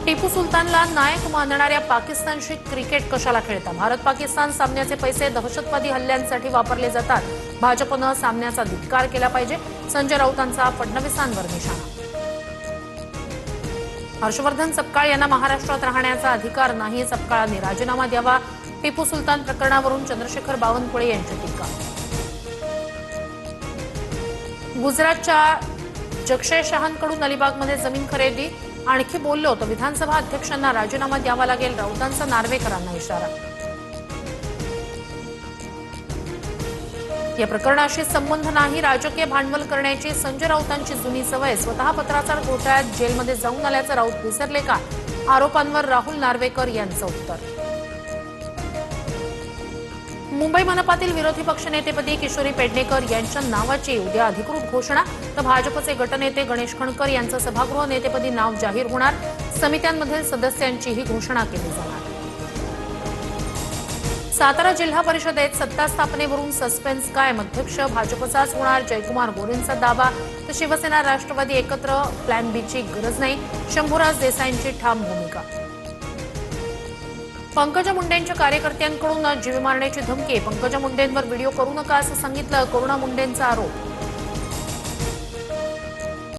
टिपू सुलतानला नायक मानणाऱ्या पाकिस्तानशी क्रिकेट कशाला खेळता? भारत पाकिस्तान सामन्याचे पैसे दहशतवादी हल्ल्यांसाठी वापरले जातात. भाजपनं सामन्याचा धिक्कार केला पाहिजे. संजय राऊतांचा फडणवीसांवर निशाणा. हर्षवर्धन सपकाळ यांना महाराष्ट्रात राहण्याचा अधिकार नाही. सपकाळांनी राजीनामा द्यावा. टिपू सुलतान प्रकरणावरून चंद्रशेखर बावनकुळे यांची टीका. गुजरातच्या जगशे शहांकडून अलिबागमध्ये जमीन खरेदी. आणखी बोललो तर विधानसभा अध्यक्षांना राजीनामा द्यावा लागेल. राऊतांचा नार्वेकरांना इशारा. या प्रकरणाशी संबंध नाही. राजकीय भांडवल करण्याची संजय राऊतांची जुनी सवय. स्वतः पत्राचार घोटाळ्यात जेलमध्ये जाऊन आल्याचं राऊत विसरले का? आरोपांवर राहुल नार्वेकर यांचं उत्तर. मुंबई मनपातील विरोधी पक्षनेतेपदी किशोरी पेडणेकर यांच्या नावाची उद्या अधिकृत घोषणा. तर भाजपचे गटनेते गणेश खणकर यांचं सभागृह नेतेपदी नाव जाहीर होणार. समित्यांमधील सदस्यांचीही घोषणा केली जाणार. सातारा जिल्हा परिषदेत सत्ता स्थापनेवरून सस्पेन्स कायम. अध्यक्ष भाजपचाच होणार. जयकुमार गोरेंचा दावा. तर शिवसेना राष्ट्रवादी एकत्र. प्लॅन बीची गरज नाही. शंभूराज देसाईंची ठाम भूमिका. पंकजा मुंडेंच्या कार्यकर्त्यांकडून जीव मारण्याची धमकी. पंकजा मुंडेंवर व्हिडिओ करू नका असं सांगितलं. करुणा मुंडेंचा आरोप.